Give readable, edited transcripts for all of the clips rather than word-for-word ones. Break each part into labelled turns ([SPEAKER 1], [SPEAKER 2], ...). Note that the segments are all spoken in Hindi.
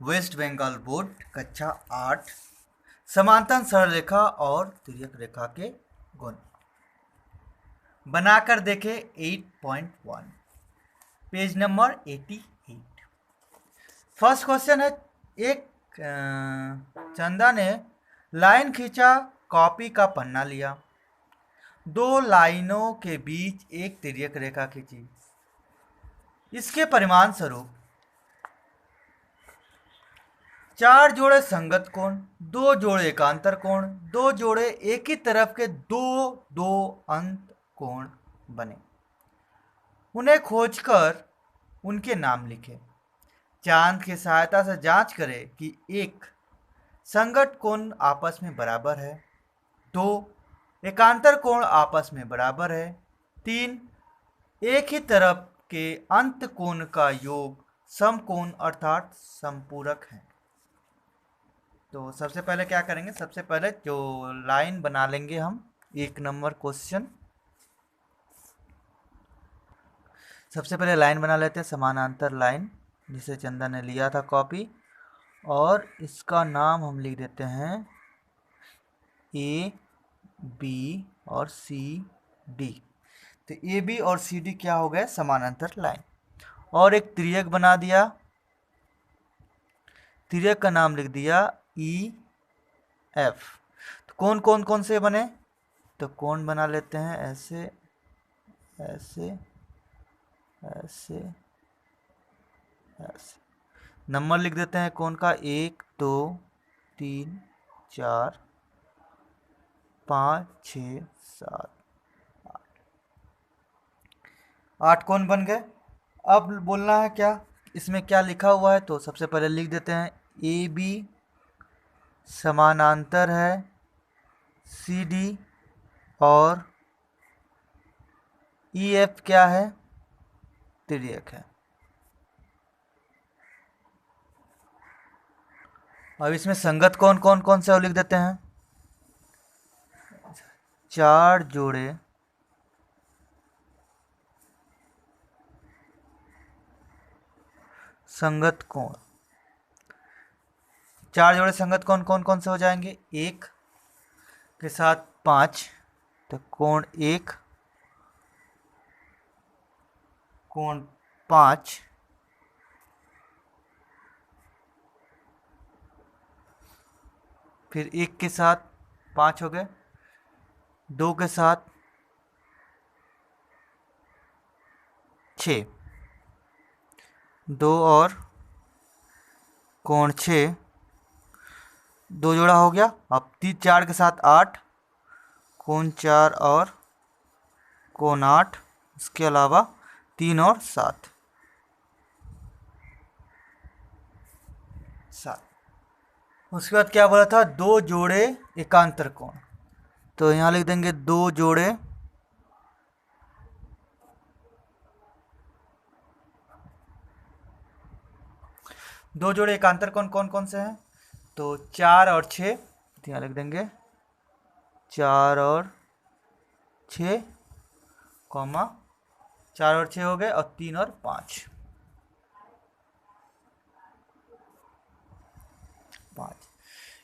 [SPEAKER 1] वेस्ट बंगाल बोर्ड कक्षा 8 समांतर सरल रेखा और तिर्यक रेखा के गुण बनाकर देखे 8.1 पेज नंबर 88। फर्स्ट क्वेश्चन है, एक चंदा ने लाइन खींचा, कॉपी का पन्ना लिया, दो लाइनों के बीच एक तिर्यक रेखा खींची। इसके परिमाण स्वरूप 4 जोड़े संगत कोण, 2 जोड़े एकांतर कोण, 2 जोड़े एक ही तरफ के दो दो अंत कोण बने। उन्हें खोजकर उनके नाम लिखे। चांद की सहायता से जांच करें कि एक संगत कोण आपस में बराबर है, 2 एकांतर कोण आपस में बराबर है, 3 एक ही तरफ के अंत कोण का योग समकोण अर्थात समपूरक है। तो सबसे पहले क्या करेंगे, सबसे पहले जो लाइन बना लेंगे हम 1 नंबर क्वेश्चन। सबसे पहले लाइन बना लेते हैं, समानांतर लाइन जिसे चंदा ने लिया था कॉपी, और इसका नाम हम लिख देते हैं ए बी और सी डी। तो ए बी और सी डी क्या हो गए, समानांतर लाइन। और एक त्रियक बना दिया, त्रियक का नाम लिख दिया ई एफ। तो कौन से बने, तो कोण बना लेते हैं ऐसे ऐसे ऐसे ऐसे। नंबर लिख देते हैं कोण का 1 2 3 4 5 6 7 8 कोण बन गए। अब बोलना है क्या, इसमें क्या लिखा हुआ है, तो सबसे पहले लिख देते हैं ए बी समानांतर है सी डी, और ई एफ क्या है, तिर्यक है। अब इसमें संगत कौन से और लिख देते हैं, 4 जोड़े संगत कोण। 4 जोड़े संगत कौन से हो जाएंगे, 1 के साथ 5, तो कोण 1 कोण 5, फिर 1 के साथ 5 हो गए, 2 के साथ 6, 2 और कोण 6, 2 जोड़ा हो गया। अब 4 के साथ 8, कोण 4 और कोण 8, इसके अलावा 3 और 7। उसके बाद क्या बोला था, 2 जोड़े एकांतर कोण, तो यहाँ लिख देंगे 2 जोड़े एकांतर कोण कौन से हैं, तो 4 और 6, तो यहाँ लिख देंगे 4 और 6 कॉमा 4 और 6 हो गए, और 3 और 5।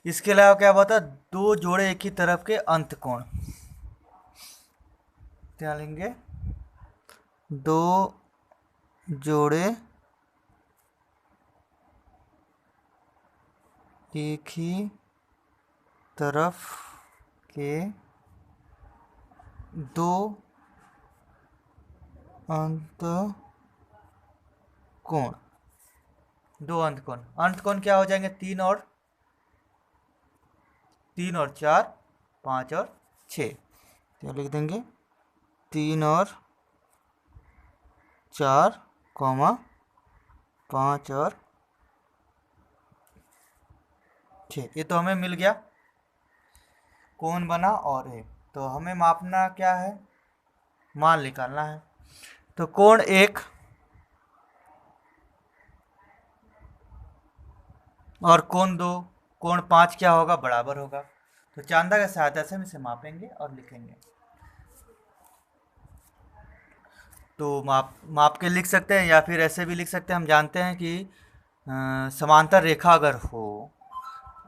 [SPEAKER 1] इसके अलावा क्या होता है, 2 जोड़े एक ही तरफ के अंत कोण, क्या लेंगे 2 जोड़े एक ही तरफ के 2 अंत कोण। 2 अंत कोण क्या हो जाएंगे, 3 और 4, 5 और 6, तो लिख देंगे 3 और 4 कॉमा 5 और 6। ये तो हमें मिल गया, कोण बना और है। तो हमें मापना क्या है, मान निकालना है। तो कोण 1 और कोण 2, कोण 5 क्या होगा, बराबर होगा। तो चांदा की सहायता से हम इसे मापेंगे और लिखेंगे। तो माप के लिख सकते हैं, या फिर ऐसे भी लिख सकते हैं। हम जानते हैं कि समांतर रेखा अगर हो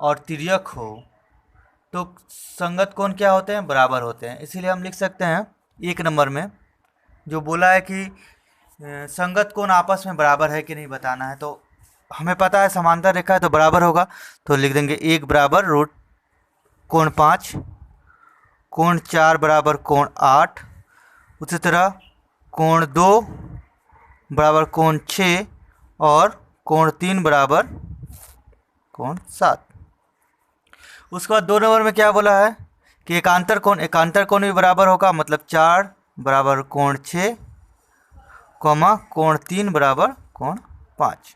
[SPEAKER 1] और तिर्यक हो तो संगत कोण क्या होते हैं, बराबर होते हैं। इसीलिए हम लिख सकते हैं 1 नंबर में जो बोला है कि संगत कोण आपस में बराबर है कि नहीं बताना है। तो हमें पता है समांतर रेखा है तो बराबर होगा, तो लिख देंगे 1 बराबर रूट कोण 5, कोण 4 बराबर कोण 8, उसी तरह कोण 2 बराबर कोण 6 और कोण 3 बराबर कोण 7। उसके बाद 2 नंबर में क्या बोला है कि एकांतर कोण भी बराबर होगा, मतलब 4 बराबर कोण 6, कोण 3 बराबर कोण 5।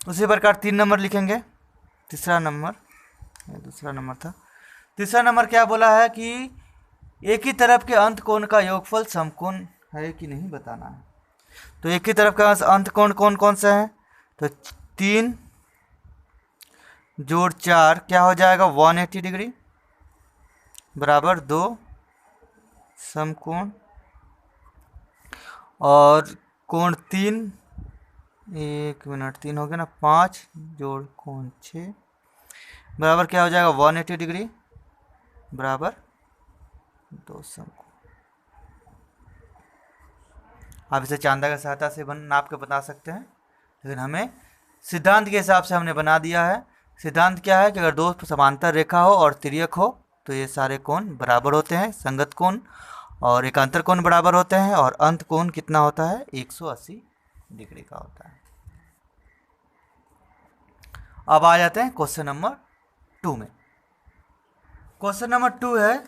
[SPEAKER 1] उसी प्रकार 3 नंबर लिखेंगे। दूसरा नंबर था। तीसरा नंबर क्या बोला है कि एक ही तरफ के अंत कोण का योगफल समकोण है कि नहीं बताना है। तो एक ही तरफ का अंत कोण कौन कौन सा है, तो 3 जोड़ 4 क्या हो जाएगा 180 डिग्री बराबर 2 समकोण, और कोण 3, 1 मिनट 3 हो गया ना, 5 जोड़ कोण 6 बराबर क्या हो जाएगा 180 डिग्री बराबर 2 समकोण। आप इसे चांदा की सहायता से नाप के बता सकते हैं, लेकिन हमें सिद्धांत के हिसाब से हमने बना दिया है। सिद्धांत क्या है कि अगर दो समांतर रेखा हो और तिर्यक हो तो ये सारे कोण बराबर होते हैं, संगत कोण और एकांतर कोण बराबर होते हैं, और अंत कोण कितना होता है 180 डिग्री का होता है। अब आ जाते हैं क्वेश्चन नंबर 2 में। क्वेश्चन नंबर 2 है,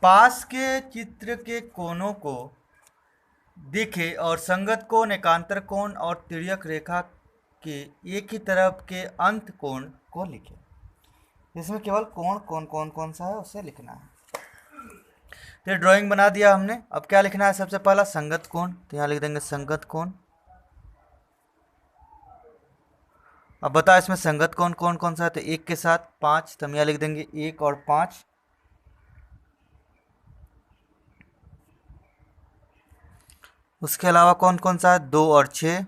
[SPEAKER 1] पास के चित्र के कोणों को देखे और संगत कोण, एकांतर कोण और तिर्यक रेखा के एक ही तरफ के अंत कोण को लिखे। इसमें केवल कोण कौन सा है उसे लिखना है। तो ड्राइंग बना दिया हमने। अब क्या लिखना है, सबसे पहला संगत कोण, तो यहाँ लिख देंगे संगत कोण। अब बताओ इसमें संगत कोण कौन सा है, तो 1 के साथ 5, तो हम यहाँ लिख देंगे 1 और 5। उसके अलावा कौन सा है 2 और 6।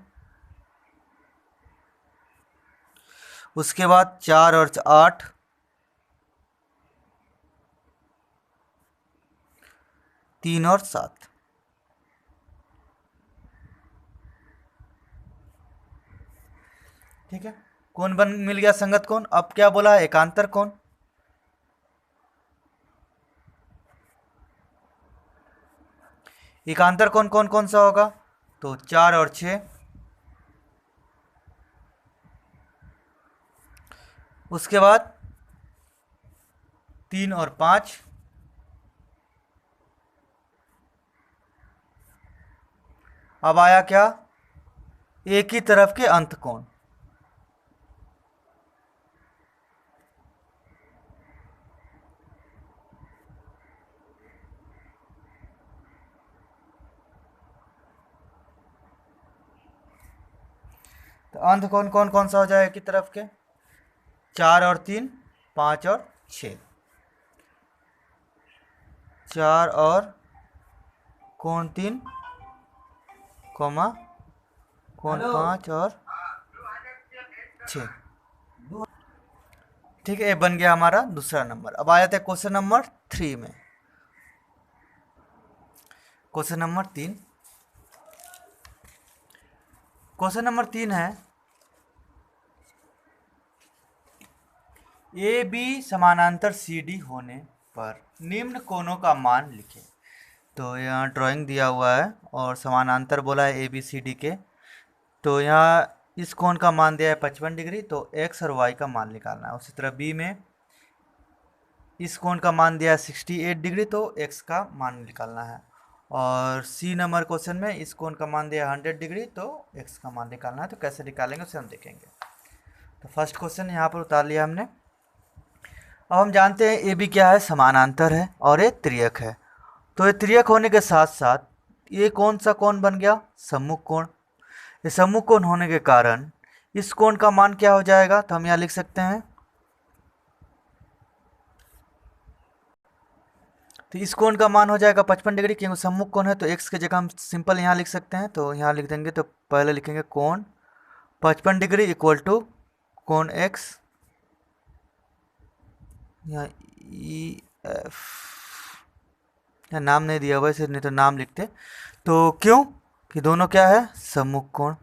[SPEAKER 1] उसके बाद 4 और 8, 3 और 7। ठीक है, कोण बन मिल गया संगत कोण। अब क्या बोला है एकांतर कोण। एकांतर कोण कौन सा होगा, तो 4 और 6। उसके बाद 3 और 5। अब आया क्या, एक ही तरफ के अंत कोण। तो अंत कोण कौन सा हो जाएगा एक ही तरफ के, 4 और 3, 5 और 6। 4 और कोण 3, कोण 5 और 6। ठीक है, ये बन गया हमारा दूसरा नंबर। अब आ जाते हैं क्वेश्चन नंबर 3 में। Question number 3। क्वेश्चन नंबर 3 है, ए बी समानांतर सी डी होने पर निम्न कोणों का मान लिखें। तो यहाँ ड्राइंग दिया हुआ है और समानांतर बोला है ए बी सी डी के। तो यहाँ इस कोण का मान दिया है 55 डिग्री, तो एक्स और वाई का मान निकालना है। उसी तरह बी में इस कोण का मान दिया है 68 डिग्री, तो एक्स का मान निकालना है। और सी नंबर क्वेश्चन में इस कोण का मान दिया है 100 डिग्री, तो एक्स का मान निकालना है। तो कैसे निकालेंगे उसे हम देखेंगे। तो फर्स्ट क्वेश्चन यहाँ पर उतार लिया हमने। अब हम जानते हैं ए बी क्या है, समानांतर है और ये तिर्यक है। तो ये तिर्यक होने के साथ साथ ये कौन सा कोण बन गया, सम्मुख कोण। ये सम्मुख कोण होने के कारण इस कोण का मान क्या हो जाएगा, तो हम यहाँ लिख सकते हैं तो इस कोण का मान हो जाएगा 55 डिग्री, क्योंकि सम्मुख कोण है तो x की जगह हम सिंपल यहाँ लिख सकते हैं, तो यहाँ लिख देंगे। तो पहले लिखेंगे कोण 55 डिग्री इक्वल टू कोण x, यहाँ ई एफ, यहाँ नाम नहीं दिया हुआ इसे, नहीं तो नाम लिखते। तो क्यों कि दोनों क्या है, सम्मुख कोण,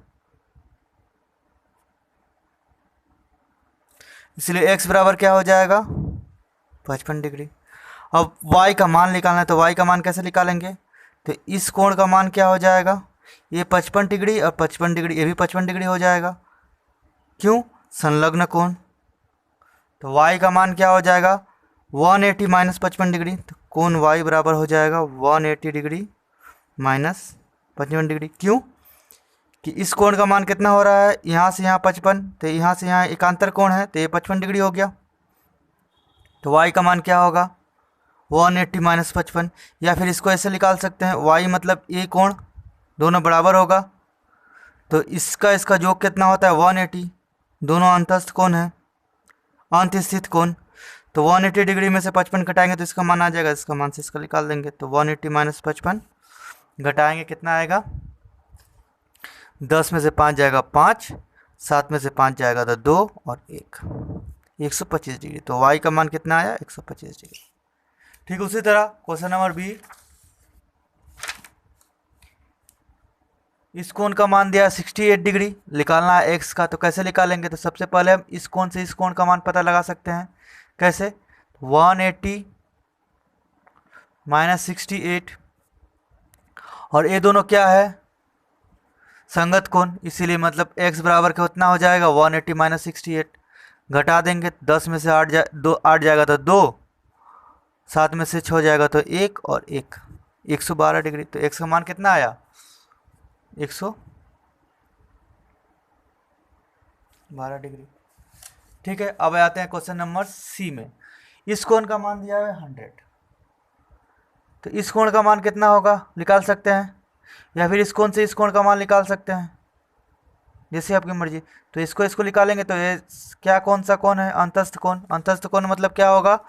[SPEAKER 1] इसलिए x बराबर क्या हो जाएगा 55 डिग्री। अब y का मान निकालना है, तो y का मान कैसे निकालेंगे, तो इस कोण का मान क्या हो जाएगा, ये 55 डिग्री और 55 डिग्री, ये भी 55 डिग्री हो जाएगा, क्यों, संलग्न कोण। तो y का मान क्या हो जाएगा 180 माइनस 55 डिग्री, तो कोण y बराबर हो जाएगा 180 डिग्री माइनस 55 डिग्री। क्यों कि इस कोण का मान कितना हो रहा है, यहाँ से यहाँ 55, तो यहाँ से यहाँ एकांतर कोण है, तो ये 55 डिग्री हो गया। तो y का मान क्या होगा 180 माइनस 55, या फिर इसको ऐसे निकाल सकते हैं, y मतलब a कोण, दोनों बराबर होगा, तो इसका योग कितना होता है 180, दोनों अंतस्थ कोण है, अंत स्थित कोण। तो 180 डिग्री में से 55 घटाएंगे तो इसका मान आ जाएगा, इसका मान से इसका निकाल देंगे। तो 180 माइनस 55 घटाएंगे कितना आएगा, 10 में से 5 जाएगा 5, 7 में से 5 जाएगा तो 2 और 1, 125 डिग्री। तो y का मान कितना आया 125 डिग्री। ठीक, उसी तरह क्वेश्चन नंबर बी, इस कोण का मान दिया 68 डिग्री, निकालना है x का, तो कैसे निकालेंगे, तो सबसे पहले हम इस कोण से इस कोण का मान पता लगा सकते हैं। कैसे, 180 माइनस 68, और ये दोनों क्या है संगत कोण, इसीलिए मतलब x बराबर कितना हो जाएगा 180 माइनस 68, घटा देंगे, 10 में से 8 जाएगा तो 2, 7 में से 6 जाएगा तो 1 और 1, 112 डिग्री। तो x का मान कितना आया 112 डिग्री। ठीक है, अब आते हैं क्वेश्चन नंबर सी में। इस कोण का मान दिया है 100, तो इस कोण का मान कितना होगा निकाल सकते हैं, या फिर इस कोण से इस कोण का मान निकाल सकते हैं, जैसे आपकी मर्जी। तो इसको निकालेंगे तो ये क्या, कौन सा कोण है, अंतस्थ कोण। अंतस्थ कोण मतलब क्या होगा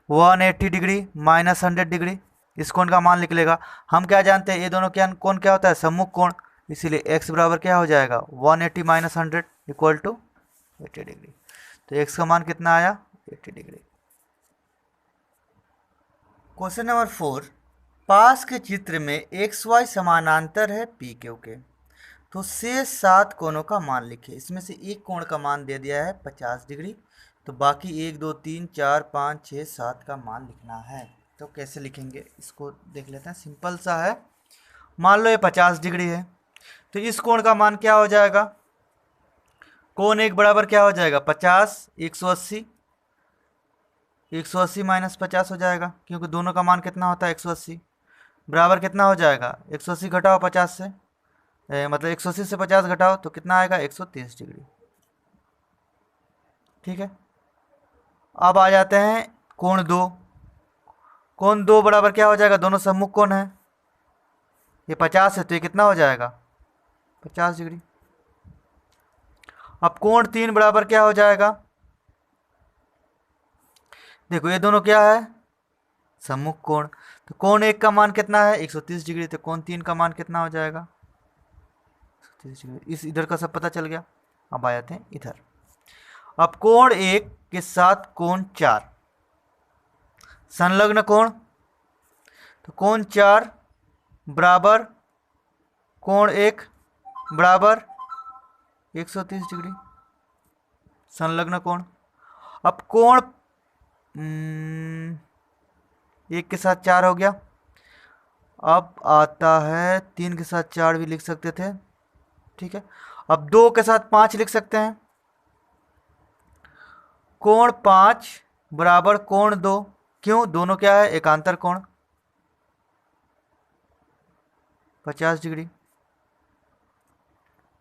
[SPEAKER 1] 180 डिग्री माइनस 100 डिग्री, इस कोण का मान निकलेगा। हम क्या जानते हैं, ये दोनों क्या कोण क्या होता है सम्मुख कोण, इसीलिए x बराबर क्या हो जाएगा 180 माइनस 100 इक्वल टू 80 डिग्री। तो x का मान कितना आया 80 डिग्री। क्वेश्चन नंबर 4, पास के चित्र में XY समानांतर है PQ के, तो शेष 7 कोणों का मान लिखिए। इसमें से एक कोण का मान दे दिया है 50 डिग्री, तो बाकी 1 2 3 4 5 6 7 का मान लिखना है। तो कैसे लिखेंगे इसको देख लेते हैं, सिंपल सा है। मान लो ये 50 डिग्री है, तो इस कोण का मान क्या हो जाएगा, कोण एक बराबर क्या हो जाएगा 50, 180, 180 माइनस 50 हो जाएगा, क्योंकि दोनों का मान कितना होता है 180, बराबर कितना हो जाएगा 180 घटाओ 50 से, मतलब 180 से 50 घटाओ तो कितना आएगा 130 डिग्री। ठीक है, अब आ जाते हैं कोण 2। कोण 2 बराबर क्या हो जाएगा, दोनों सम्मुख कोण है, ये 50 है तो ये कितना हो जाएगा 50 डिग्री। अब कोण 3 बराबर क्या हो जाएगा, देखो ये दोनों क्या है सम्मुख कोण, तो कोण 1 का मान कितना है 130 डिग्री, तो कोण 3 का मान कितना हो जाएगा 130 डिग्री। इस इधर का सब पता चल गया। अब आ जाते हैं इधर। अब कोण 1 के साथ कोण 4 संलग्न कोण, तो कोण 4 बराबर कोण 1 बराबर 130 डिग्री संलग्न कोण। अब कोण 1 के साथ 4 हो गया, अब आता है 3 के साथ 4 भी लिख सकते थे। ठीक है, अब 2 के साथ 5 लिख सकते हैं, कोण 5 बराबर कोण 2, क्यों, दोनों क्या है एकांतर कोण 50 डिग्री।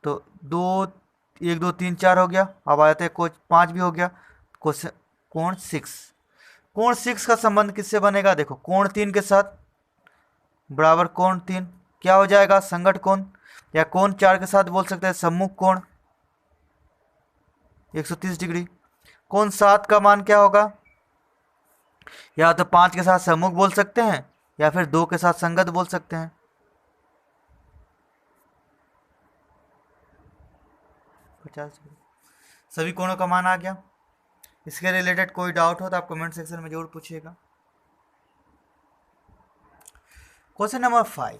[SPEAKER 1] तो 2 1 2 3 4 हो गया, अब आ जाते हैं कोण 5 भी हो गया, कोण 6। कोण 6 का संबंध किससे बनेगा, देखो कोण 3 के साथ बराबर कोण 3 क्या हो जाएगा संगत कोण, या कोण 4 के साथ बोल सकते हैं सम्मुख कोण 130 डिग्री। कोण 7 का मान क्या होगा या तो 5 के साथ सम्मुख बोल सकते हैं या फिर 2 के साथ संगत बोल सकते हैं। 50 डिग्री। सभी कोणों का मान आ गया। इसके रिलेटेड कोई डाउट हो तो आप कमेंट सेक्शन में जरूर पूछिएगा। क्वेश्चन नंबर 5,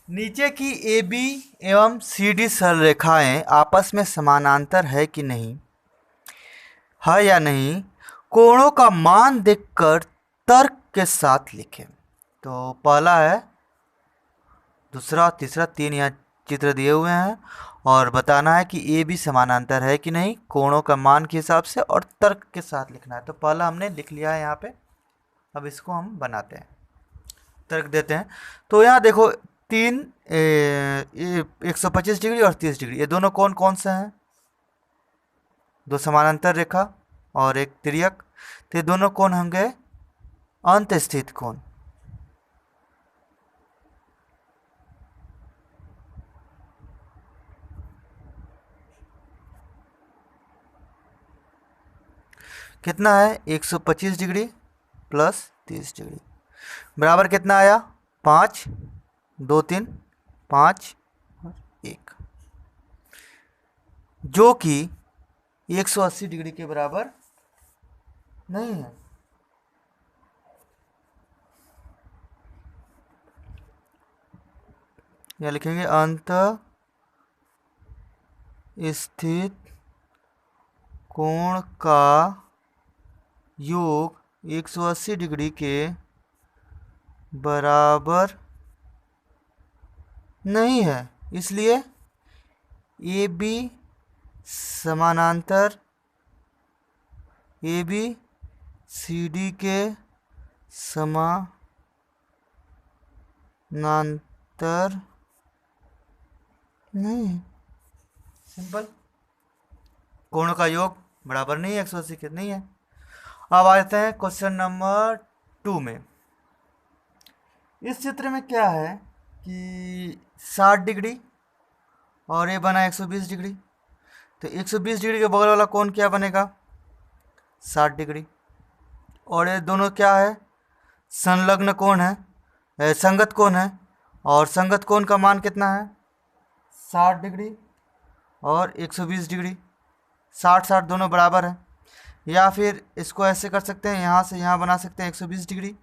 [SPEAKER 1] नीचे की ए बी एवं सी डी सरलरेखाएं आपस में समानांतर है कि नहीं, है या नहीं, कोणों का मान देखकर तर्क के साथ लिखें। तो पहला है, दूसरा, तीसरा, 3 यहाँ चित्र दिए हुए हैं और बताना है कि ए बी समानांतर है कि नहीं कोणों का मान के हिसाब से और तर्क के साथ लिखना है। तो पहला हमने लिख लिया है यहाँ पे, अब इसको हम बनाते हैं, तर्क देते हैं। तो यहाँ देखो 125 डिग्री और 30 डिग्री, ये दोनों कोण कौन से हैं? दो समानांतर रेखा और एक तिर्यक। तो ये दोनों कोण होंगे अंत स्थित कोण। कितना है? 125 डिग्री प्लस 30 डिग्री बराबर कितना आया? 5, 2, 3, 5 और 1, जो कि 180 डिग्री के बराबर नहीं है। या लिखेंगे अंत स्थित कोण का योग 180 डिग्री के बराबर नहीं है, इसलिए ए बी समानांतर ए बी सी डी के समानांतर नहीं। सिंपल, कोणों का योग बराबर नहीं है 180 के, नहीं है। अब आते हैं क्वेश्चन नंबर 2 में। इस चित्र में क्या है कि 60 डिग्री और ये बना 120 डिग्री। तो 120 डिग्री के बगल वाला कोण क्या बनेगा? 60 डिग्री। और ये दोनों क्या है? संलग्न कोण है, संगत कोण है। और संगत कोण का मान कितना है? 60 डिग्री और 120 डिग्री। 60 दोनों बराबर है। या फिर इसको ऐसे कर सकते हैं, यहाँ से यहाँ बना सकते हैं 120 डिग्री।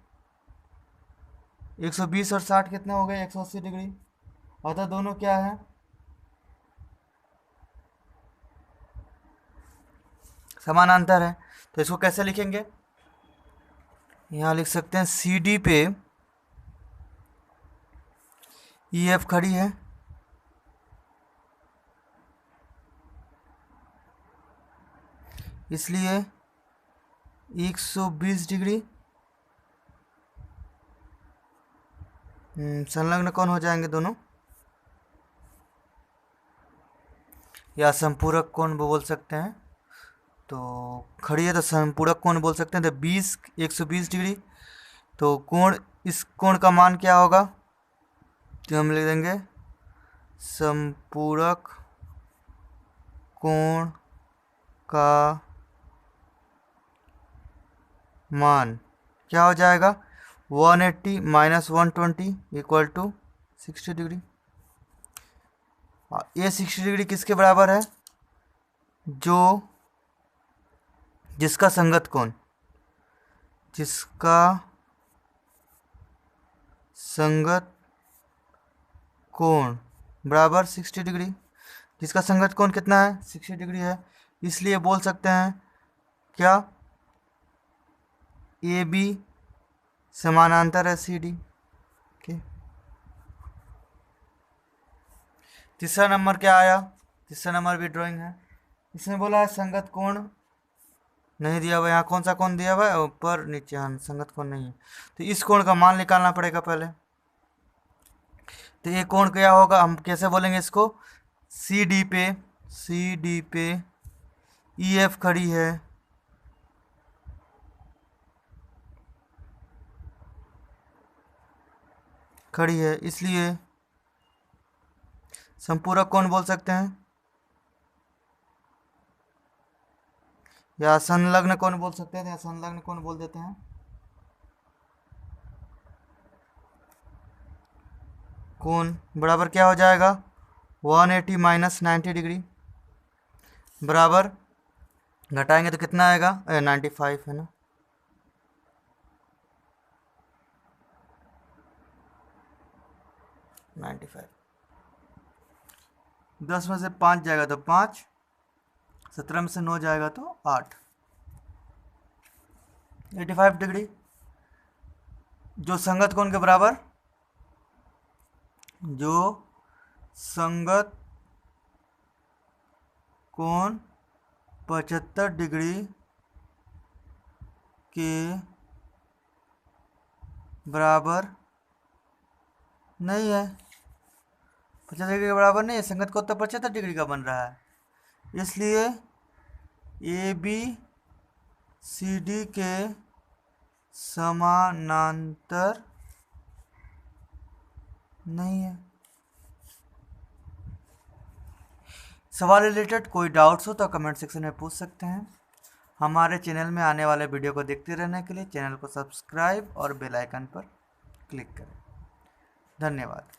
[SPEAKER 1] 120 और 60 कितना हो गए? 180 डिग्री। अतः दोनों क्या है? समानांतर है। तो इसको कैसे लिखेंगे? यहाँ लिख सकते हैं सी डी पे ई एफ खड़ी है, इसलिए 120 डिग्री संलग्न कोण हो जाएंगे दोनों, या संपूरक कोण बोल सकते हैं। तो खड़ी है तो संपूरक कोण बोल सकते हैं। तो 120 डिग्री, तो कोण, इस कोण का मान क्या होगा? तो हम लिख देंगे संपूरक कोण का मान क्या हो जाएगा? 180 माइनस 120 इक्वल टू 60 डिग्री। ये 60 डिग्री किसके बराबर है? जिसका संगत कोण बराबर 60 डिग्री। जिसका संगत कोण कितना है? 60 डिग्री है। इसलिए बोल सकते हैं क्या? ए बी समानांतर है सी डी के। तीसरा नंबर क्या आया? तीसरा नंबर भी ड्राइंग है। इसमें बोला है संगत कोण नहीं दिया हुआ। यहाँ कौन सा कोण दिया हुआ है? ऊपर नीचे। हाँ, संगत कोण नहीं है। तो इस कोण का मान निकालना पड़ेगा पहले। तो ये कोण क्या होगा? हम कैसे बोलेंगे इसको? सी डी पे ई एफ खड़ी है, इसलिए संपूरक कोण बोल सकते हैं, या संलग्न कोण बोल सकते हैं, या संलग्न कोण बोल देते हैं। कोण बराबर क्या हो जाएगा, 180 माइनस 90 डिग्री, बराबर घटाएंगे तो कितना आएगा, 95 है ना। नाइन्टी फाइव, 10 में से 5 जाएगा तो 5, 17 में से 9 जाएगा तो 8, 85 डिग्री, जो संगत कोण के बराबर, जो संगत कोण 75 डिग्री के बराबर नहीं है, 75 डिग्री के बराबर नहीं है, संगत कोण तो 75 डिग्री का बन रहा है, इसलिए ए बी सी डी के समानांतर नहीं है। सवाल रिलेटेड कोई डाउट्स हो तो कमेंट सेक्शन में पूछ सकते हैं। हमारे चैनल में आने वाले वीडियो को देखते रहने के लिए चैनल को सब्सक्राइब और बेल आइकन पर क्लिक करें। धन्यवाद।